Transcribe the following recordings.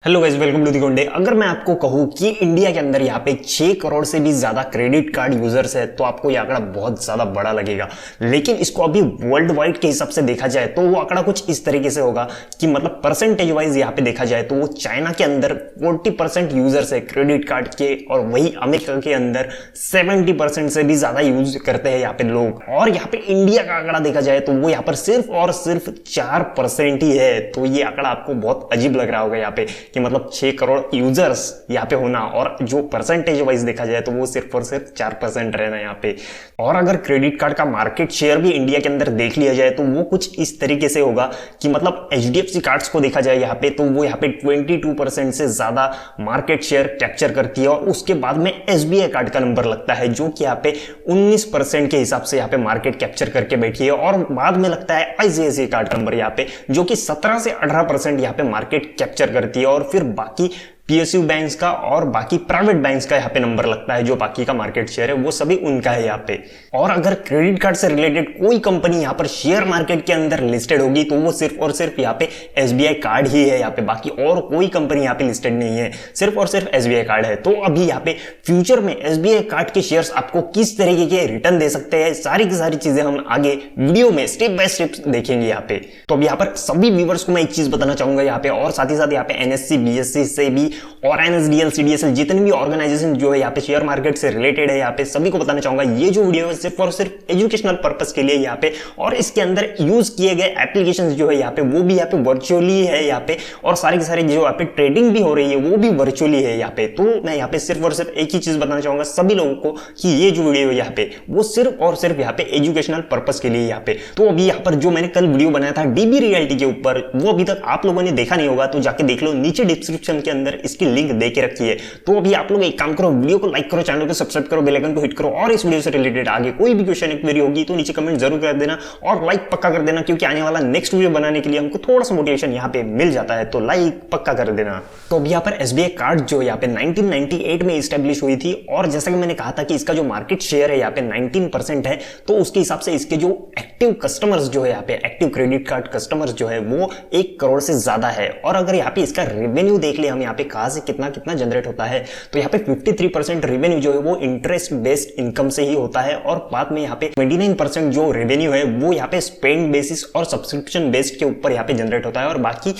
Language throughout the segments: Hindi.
Hello guys, welcome to the Gunday. अगर मैं आपको कहूं कि इंडिया के अंदर यहाँ पे 6 करोड़ से भी ज्यादा क्रेडिट कार्ड यूजर्स है तो आपको ये आंकड़ा बहुत ज्यादा बड़ा लगेगा। लेकिन इसको अभी वर्ल्ड वाइड के हिसाब से देखा जाए तो वो आंकड़ा कुछ इस तरीके से होगा कि मतलब परसेंटेज वाइज यहाँ पे देखा जाए तो वो चाइना के अंदर 40% यूजर्स है क्रेडिट कार्ड के, और वही अमेरिका के अंदर 70% से भी ज्यादा यूज करते हैं यहाँ पे लोग। और यहाँ पे इंडिया का आंकड़ा देखा जाए तो वो यहाँ पर सिर्फ और सिर्फ 4% ही है। तो ये आंकड़ा आपको बहुत अजीब लग रहा होगा यहाँ पे कि मतलब 6 करोड़ यूजर्स यहाँ पे होना, और जो परसेंटेज वाइज देखा जाए तो वो सिर्फ और सिर्फ 4% रहना यहाँ पे। और अगर क्रेडिट कार्ड का मार्केट शेयर भी इंडिया के अंदर देख लिया जाए तो वो कुछ इस तरीके से होगा कि मतलब HDFC कार्ड्स को देखा जाए यहाँ पे तो वो यहाँ पे 22% से ज्यादा मार्केट शेयर कैप्चर करती है, और उसके बाद में SBI कार्ड का नंबर लगता है जो कि यहाँ पे 19% के हिसाब से यहाँ पे मार्केट कैप्चर करके बैठी है, और बाद में लगता है ICICI कार्ड का नंबर यहाँ पे जो कि 17 से 18% यहाँ पे मार्केट कैप्चर करती है, और फिर बाकी PSU बैंक्स का और बाकी प्राइवेट बैंक्स का यहाँ पे नंबर लगता है। जो बाकी का मार्केट शेयर है वो सभी उनका है यहाँ पे। और अगर क्रेडिट कार्ड से रिलेटेड कोई कंपनी यहाँ पर शेयर मार्केट के अंदर लिस्टेड होगी तो वो सिर्फ और सिर्फ यहाँ पे SBI कार्ड ही है यहाँ पे, बाकी और कोई कंपनी यहाँ पे लिस्टेड नहीं है, सिर्फ और सिर्फ SBI कार्ड है। तो अभी यहाँ पे फ्यूचर में SBI कार्ड के शेयर्स आपको किस तरीके के रिटर्न दे सकते हैं, सारी की सारी चीजें हम आगे वीडियो में स्टेप बाय स्टेप देखेंगे यहाँ पे। तो अब यहाँ पर सभी व्यूवर्स को मैं एक चीज बताना चाहूंगा यहाँ पे, और साथ ही साथ यहाँ पे NSE, BSE से भी और NSDL, CDSL जितने भी ऑर्गेनाइजेशन जो है यहाँ पे शेयर मार्केट से रिलेटेड है यहाँ पे सभी को बताना चाहूंगा ये जो वीडियो है सिर्फ और सिर्फ एजुकेशनल पर्पस के लिए यहाँ पे, और इसके अंदर यूज किए गए एप्लीकेशंस जो है यहाँ पे वो भी यहाँ पे वर्चुअली है यहाँ पे, और सारी की सारी जो यहाँ पे ट्रेडिंग भी हो रही है वो भी वर्चुअली है यहाँ पे। तो मैं यहाँ पे सिर्फ और सिर्फ एक ही चीज बताना चाहूंगा सभी लोगों को कि ये जो वीडियो है यहाँ पे वो सिर्फ और सिर्फ यहाँ पे एजुकेशनल पर्पस के लिए यहाँ पे। तो अभी यहाँ पर जो मैंने कल वीडियो बनाया था DB रियल्टी के ऊपर, वो अभी तक आप लोगों ने देखा नहीं होगा तो जाके देख लो, नीचे डिस्क्रिप्शन के अंदर इसकी लिंक दे के रखी है। तो अभी आप लोग एक काम करो, वीडियो को लाइक करो, चैनल को सब्सक्राइब करो, बेल आइकन को हिट करो, और इस वीडियो से रिलेटेड आगे कोई भी क्वेश्चन क्वेरी होगी तो नीचे कमेंट जरूर कर देना और लाइक पक्का कर देना, क्योंकि आने वाला नेक्स्ट वीडियो बनाने के लिए हमको थोड़ा सा मोटिवेशन यहाँ पे मिल जाता है। तो लाइक पक्का कर देना। तो अभी यहाँ पर SBI कार्ड जो यहाँ पे 1998 में इस्टेब्लिश हुई थी, और जैसा कि मैंने कहा था कि इसका जो मार्केट शेयर है यहाँ पे 19% है, तो उसके हिसाब से इसके जो एक्टिव कस्टमर्स जो है यहाँ पे एक्टिव क्रेडिट कार्ड कस्टमर्स जो है वो 1 करोड़ से ज्यादा है। और अगर यहाँ पे इसका रेवेन्यू देख ले हम यहाँ पे कहां से कितना कितना जनरेट होता है, तो यहाँ पे 53% रेवेन्यू जो है वो इंटरेस्ट बेस्ड इनकम से ही होता है, और बाद में यहाँ पे 29% जो रेवेन्यू है वो यहाँ पे स्पेंड बेसिस और सब्सक्रिप्शन बेस्ड के ऊपर यहाँ पे जनरेट होता है, और बाकी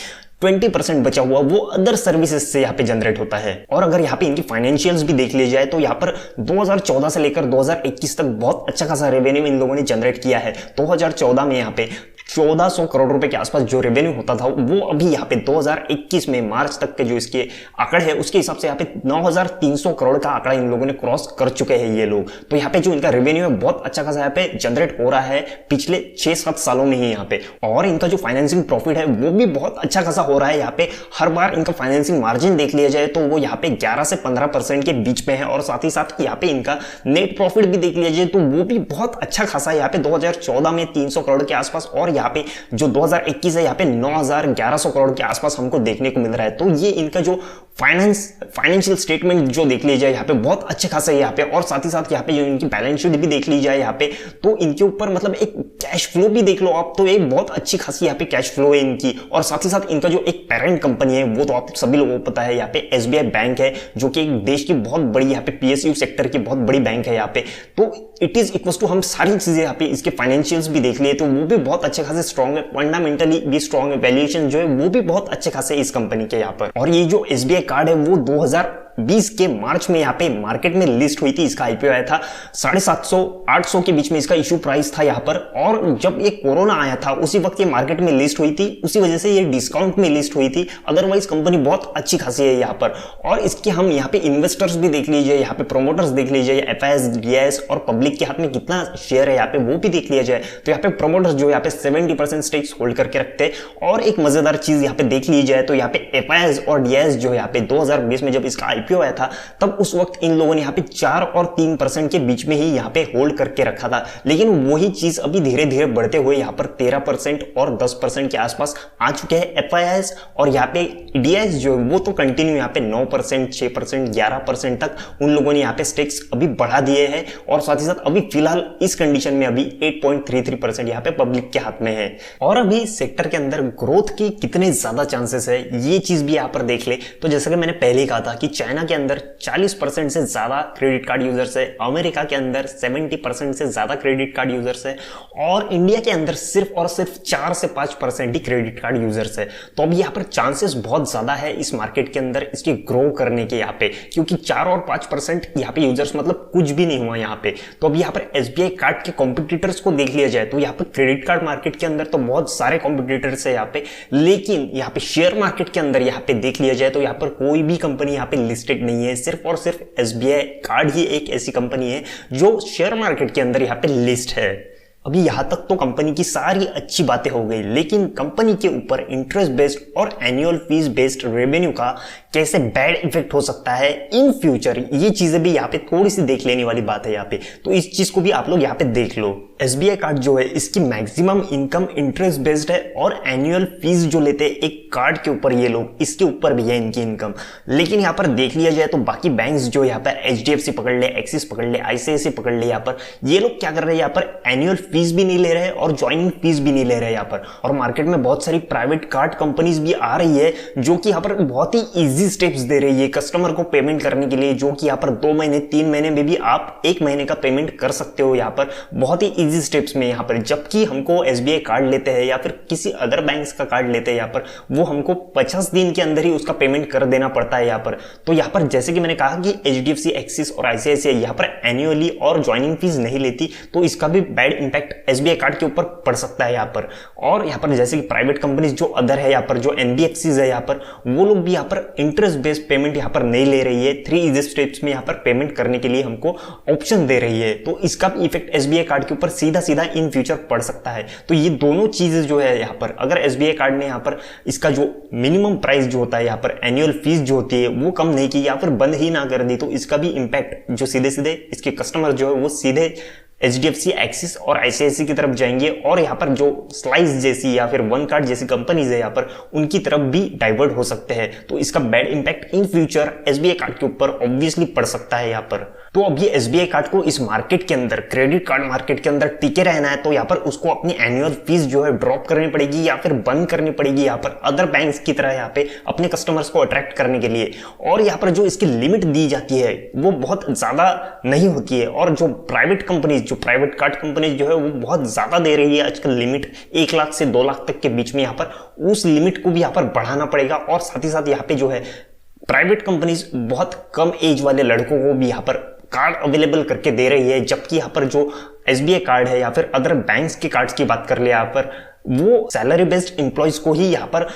20% बचा हुआ वो अदर सर्विसेज से यहाँ पे जनरेट होता है। और अगर यहाँ पे इनकी फाइनेंशियल्स भी देख लिया जाए तो यहाँ पर 2014 से लेकर 2021 तक बहुत अच्छा खासा रेवेन्यू इन लोगों ने जनरेट किया है। 2014 में यहाँ पे 1400 करोड़ रुपए के आसपास जो रेवेन्यू होता था वो अभी यहाँ पे 2021 में मार्च तक के जो इसके आंकड़े हैं उसके हिसाब से यहाँ पे 9300 करोड़ का आंकड़ा इन लोगों ने क्रॉस कर चुके हैं ये लोग। तो यहाँ पे जो इनका रेवेन्यू है बहुत अच्छा खासा यहाँ पे जनरेट हो रहा है पिछले 6-7 सालों में ही यहाँ पे, और इनका जो फाइनेंसिंग प्रॉफिट है वो भी बहुत अच्छा खासा हो रहा है यहाँ पे। हर बार इनका फाइनेंसिंग मार्जिन देख लिया जाए तो वो यहाँ पे 11 से 15% के बीच में है, और साथ ही साथ यहाँ पे इनका नेट प्रॉफिट भी देख लिया जाए तो वो भी बहुत अच्छा खासा है यहाँ पे 2014 में 300 करोड़ के आसपास, और यहाँ पे जो 2021 है यहाँ पे 9100 करोड़ के आसपास हमको देखने को मिल रहा है। तो ये इनका जो फाइनेंशियल स्टेटमेंट जो देख ली जाए यहाँ पे बहुत अच्छे खासा है यहाँ पे, और साथ ही साथ यहाँ पे जो इनकी बैलेंस शीट भी देख ली जाए यहाँ पे तो इनके ऊपर मतलब एक कैश फ्लो भी देख लो आप, तो एक बहुत अच्छी खासी यहाँ पे कैश फ्लो है इनकी। और साथ ही साथ इनका जो एक पेरेंट कंपनी है वो तो आप सभी लोगों को पता है यहाँ पे SBI बैंक है, जो कि एक देश की बहुत बड़ी यहाँ पे PSU सेक्टर की बहुत बड़ी बैंक है यहाँ पे। तो इट इज इक्वल टू हम सारी चीजें यहाँ पे इसके फाइनेंशियल्स भी देख लिए तो वो भी बहुत अच्छे खासे स्ट्रॉन्ग है, फंडामेंटली भी स्ट्रॉन्ग है, वैल्यूएशन जो है वो भी बहुत अच्छे खासे इस कंपनी के यहाँ पर। और ये जो SBI कार्ड है वो 2020 के मार्च में यहाँ पे मार्केट में लिस्ट हुई थी, इसका IPO आया था 750-800 के बीच में इसका इशू प्राइस था यहाँ पर। और जब ये कोरोना आया था उसी वक्त ये मार्केट में लिस्ट हुई थी, उसी वजह से ये डिस्काउंट में लिस्ट हुई थी, अदरवाइज कंपनी बहुत अच्छी खासी है यहाँ पर। और इसके हम यहाँ पे इन्वेस्टर्स भी देख लीजिए, यहाँ पे प्रोमोटर्स देख लीजिए, FIS, DIS और पब्लिक के हाथ में कितना शेयर है यहाँ पे वो भी देख लिया जाए तो यहाँ पे प्रोमोटर्स जो यहाँ पे 70% स्टेक्स होल्ड करके रखते हैं। और एक मजेदार चीज यहाँ पे देख ली जाए तो यहाँ पे FIS और DIS जो यहाँ पे 2020 में जब इसका आईपीओ आया था तब उस वक्त इन लोगों ने यहाँ पे 4 और 3% के बीच में ही यहाँ पे होल्ड करके रखा था, लेकिन वही चीज अभी धीरे धीरे बढ़ते हुए यहाँ पर 13% और 10% के आसपास आ चुके हैं एफआईआईस। और यहाँ पे डीआईएस जो है वो तो कंटिन्यू यहाँ पे 9%, 6%, 11% तक उन लोगों ने यहाँ पे स्टेक्स अभी बढ़ा दिए हैं। और साथ ही साथ अभी फिलहाल इस कंडीशन में अभी 8.33% यहाँ पे पब्लिक के हाथ में है। और अभी सेक्टर के अंदर ग्रोथ की कितने ज्यादा चांसेस है ये चीज भी यहाँ पर देख ले तो जैसा कि मैंने पहले ही कहा था कि चाइना के अंदर 40% से ज्यादा क्रेडिट कार्ड यूजर्स है, अमेरिका के अंदर 70% से ज्यादा क्रेडिट कार्ड यूजर्स है और इंडिया के अंदर सिर्फ और सिर्फ 4 से 5% ही क्रेडिट कार्ड यूजर्स है। तो अब यहाँ पर चांसेस बहुत ज्यादा है इस मार्केट के अंदर इसके ग्रो करने के यहाँ पे, क्योंकि 4 और 5% यहाँ पे यूजर्स मतलब कुछ भी नहीं हुआ यहाँ पे। तो अब यहाँ पर एसबीआई कार्ड के कॉम्पिटिटर्स को देख लिया जाए तो यहाँ पर क्रेडिट कार्ड मार्केट के अंदर तो बहुत सारे कॉम्पिटिटर्स है यहाँ पे, लेकिन यहाँ पे शेयर मार्केट के अंदर यहाँ पे देख लिया जाए तो यहाँ पर कोई भी कंपनी यहाँ पे लिस्टेड नहीं है। सिर्फ और सिर्फ एसबीआई कार्ड ही एक ऐसी कंपनी है जो शेयर मार्केट के अंदर यहाँ पे लिस्ट है। अभी यहां तक तो कंपनी की सारी अच्छी बातें हो गई, लेकिन कंपनी के ऊपर इंटरेस्ट बेस्ड और एनुअल फीस बेस्ड रेवेन्यू का कैसे बैड इफेक्ट हो सकता है इन फ्यूचर, ये चीजें भी यहाँ पे थोड़ी सी देख लेने वाली बात है यहाँ पे। तो इस चीज को भी आप लोग यहाँ पे देख लो। एसबीआई कार्ड जो है इसकी मैक्सिमम इनकम इंटरेस्ट बेस्ड है और एनुअल फीस जो लेते हैं एक कार्ड के ऊपर ये लोग, इसके ऊपर भी है इनकी इनकम। लेकिन यहाँ पर देख लिया जाए तो बाकी बैंक्स जो यहाँ पर एचडीएफसी पकड़ ले, एक्सिस पकड़ ले, आईसीआईसीआई पकड़ ले, यहाँ पर ये लोग क्या कर रहे हैं, यहाँ पर एनुअल फीस भी नहीं ले रहे हैं और ज्वाइनिंग फीस भी नहीं ले रहे हैं यहाँ पर। और मार्केट में बहुत सारी प्राइवेट कार्ड कंपनीज भी आ रही है जो कि यहाँ पर बहुत ही इजी स्टेप्स दे रही है कस्टमर को पेमेंट करने के लिए, जो कि यहाँ पर 2 महीने 3 महीने में भी आप 1 महीने का पेमेंट कर सकते हो यहाँ पर बहुत ही इजी स्टेप्स में यहाँ पर। जबकि हमको एसबीआई कार्ड लेते हैं या फिर किसी अदर बैंक्स का कार्ड लेते हैं यहाँ पर वो हमको 50 दिन के अंदर ही उसका पेमेंट कर देना पड़ता है यहाँ पर। तो यहाँ पर जैसे कि मैंने कहा कि एचडीएफसी, एक्सिस और आईसीआईसीआई यहाँ पर एनुअली और ज्वाइनिंग फीस नहीं लेती, तो इसका भी बैड इंपैक्ट एसबीआई कार्ड के ऊपर पड़ सकता है यहाँ पर। और यहाँ पर जैसे कि प्राइवेट कंपनीज जो अदर है यहाँ पर, जो एनबीएफसीज है यहाँ पर, वो लोग भी यहाँ पर इंटरेस्ट बेस्ड पेमेंट यहाँ पर नहीं ले रही है। 3 इजी स्टेप्स में यहाँ पर पेमेंट करने के लिए हमको ऑप्शन दे रही है। तो इसका भी इफेक्ट एसबीआई कार्ड के ऊपर सीधा सीधा इन फ्यूचर पड़ सकता है। तो ये दोनों चीजें जो है यहाँ पर, अगर एसबीआई कार्ड ने यहाँ पर इसका जो मिनिमम प्राइस जो होता है यहाँ पर एनुअल फीस जो होती है वो कम नहीं की या फिर बंद ही ना कर दी, तो इसका भी इंपैक्ट जो सीधे सीधे इसके कस्टमर जो है वो सीधे एचडीएफसी, एक्सिस और आईसीआईसीआई की तरफ जाएंगे और यहाँ पर जो स्लाइस जैसी या फिर वन कार्ड जैसी कंपनीज है यहाँ पर उनकी तरफ भी डाइवर्ट हो सकते हैं। तो इसका bad impact in future SBI card के ऊपर ऑब्वियसली पड़ सकता है यहाँ पर। तो अब ये एसबीआई कार्ड को इस मार्केट के अंदर, क्रेडिट कार्ड मार्केट के अंदर टिके रहना है तो यहाँ पर उसको अपनी एनुअल फीस जो है ड्रॉप करनी पड़ेगी या फिर बंद करनी पड़ेगी यहाँ पर अदर बैंक्स की तरह यहाँ पे अपने कस्टमर्स को अट्रैक्ट करने के लिए। और यहाँ पर जो इसकी लिमिट दी जाती है वो बहुत ज्यादा नहीं होती है और जो प्राइवेट कंपनीज, जो प्राइवेट कार्ड कंपनीज जो है वो बहुत ज्यादा दे रही है आजकल लिमिट, 1 लाख से 2 लाख तक के बीच में। यहाँ पर उस लिमिट को भी यहाँ पर बढ़ाना पड़ेगा और साथ ही साथ यहाँ पे जो है प्राइवेट कंपनीज बहुत कम एज वाले लड़कों को भी यहाँ पर कार्ड अवेलेबल करके दे रही है। जबकि यहाँ पर जो एसबीआई कार्ड है या फिर अदर बैंक्स के कार्ड्स की बात कर ले यहाँ पर, वो सैलरी बेस्ड एम्प्लॉयज को ही यहाँ पर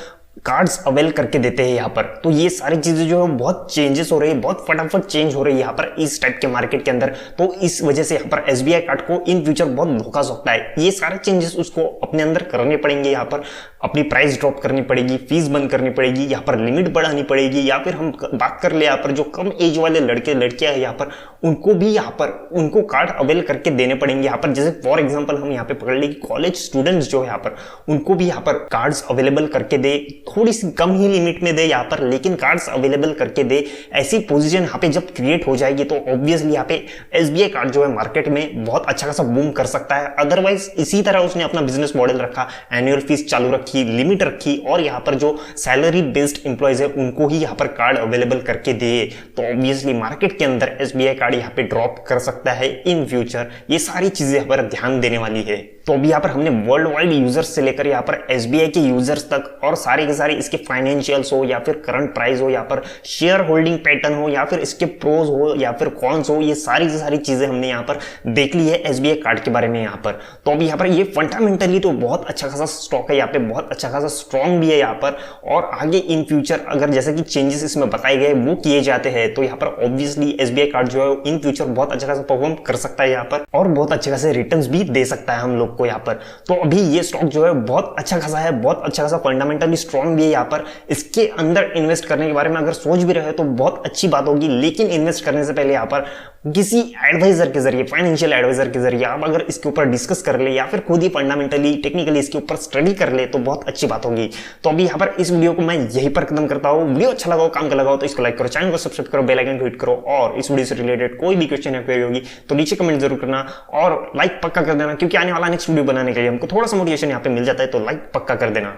कार्ड्स अवेल करके देते हैं यहाँ पर। तो ये सारी चीजें जो है बहुत चेंजेस हो रही है, बहुत फटाफट चेंज हो रही है यहाँ पर इस टाइप के मार्केट के अंदर। तो इस वजह से यहाँ पर एसबीआई कार्ड को इन फ्यूचर बहुत धोखा सकता है। ये सारे चेंजेस उसको अपने अंदर करने पड़ेंगे, यहाँ पर अपनी प्राइस ड्रॉप करनी पड़ेगी, फीस बंद करनी पड़ेगी, यहाँ पर लिमिट बढ़ानी पड़ेगी, या फिर हम बात कर ले यहाँ पर जो कम एज वाले लड़के लड़कियां हैं यहाँ पर उनको भी यहाँ पर उनको कार्ड अवेल करके देने पड़ेंगे यहाँ पर। जैसे फॉर एग्जाम्पल हम यहाँ पे पकड़ ले कि कॉलेज स्टूडेंट्स जो है यहाँ पर उनको भी यहाँ पर कार्ड्स अवेलेबल करके दे, थोड़ी सी कम ही लिमिट में दे यहाँ पर, लेकिन कार्ड्स अवेलेबल करके दे। ऐसी पोजीशन यहाँ पे जब क्रिएट हो जाएगी तो ऑब्वियसली यहाँ पे एसबीआई कार्ड जो है मार्केट में बहुत अच्छा खासा बूम कर सकता है। अदरवाइज इसी तरह उसने अपना बिजनेस मॉडल रखा, एनुअल फीस चालू रखी, लिमिट रखी और यहाँ पर जो सैलरी बेस्ड एम्प्लॉयज है उनको ही यहाँ पर कार्ड अवेलेबल करके दिए, तो ऑब्वियसली मार्केट के अंदर एसबीआई कार्ड यहाँ पे ड्रॉप कर सकता है इन फ्यूचर। ये सारी चीजें यहाँ पर ध्यान देने वाली है। तो अभी यहाँ पर हमने वर्ल्ड वाइड यूजर्स से लेकर यहाँ पर एसबीआई के यूजर्स तक और सारे के सारे इसके फाइनेंशियल्स हो या फिर करंट प्राइस हो या फिर शेयर होल्डिंग पैटर्न हो या फिर इसके प्रोज हो या फिर कॉन्स हो, ये सारी की सारी चीजें हमने यहाँ पर देख ली है एसबीआई कार्ड के बारे में यहाँ पर। तो अभी यहाँ पर ये फंडामेंटली तो बहुत अच्छा खासा स्टॉक है यहाँ पे, बहुत अच्छा खासा स्ट्रॉन्ग भी है यहाँ पर। और आगे इन फ्यूचर अगर जैसे कि चेंजेस इसमें बताए गए वो किए जाते हैं तो यहाँ पर ऑब्वियसली एसबीआई कार्ड जो है इन फ्यूचर बहुत अच्छा खासा परफॉर्म कर सकता है यहाँ पर और बहुत अच्छे खासे रिटर्न्स भी दे सकता है हम लोग लोग को यहाँ पर। तो अभी ये स्टॉक जो है बहुत अच्छा खासा है, बहुत अच्छा खासा फंडामेंटली स्ट्रॉन्ग भी है यहाँ पर। इसके अंदर इन्वेस्ट करने के बारे में अगर सोच भी रहे हो तो बहुत अच्छी बात होगी, लेकिन इन्वेस्ट करने से पहले यहाँ पर किसी एडवाइजर के जरिए, फाइनेंशियल एडवाइजर के जरिए आप अगर इसके ऊपर डिस्कस कर ले या फिर खुद ही फंडामेंटली टेक्निकली इसके ऊपर स्टडी कर ले तो बहुत अच्छी बात होगी। तो अभी यहाँ पर इस वीडियो को मैं यहीं पर खत्म करता हूँ। वीडियो अच्छा लगा हो, काम का लगा हो तो इसको लाइक करो, चैनल को सब्सक्राइब करो, बेल आइकन को हिट करो, और इस वीडियो से रिलेटेड कोई भी क्वेश्चन या क्वेरी होगी तो नीचे कमेंट जरूर करना और लाइक पक्का कर देना, क्योंकि आने वाला नेक्स्ट वीडियो बनाने के लिए हमको थोड़ा सा मोटिवेशन यहाँ पे मिल जाता है, तो लाइक पक्का कर देना।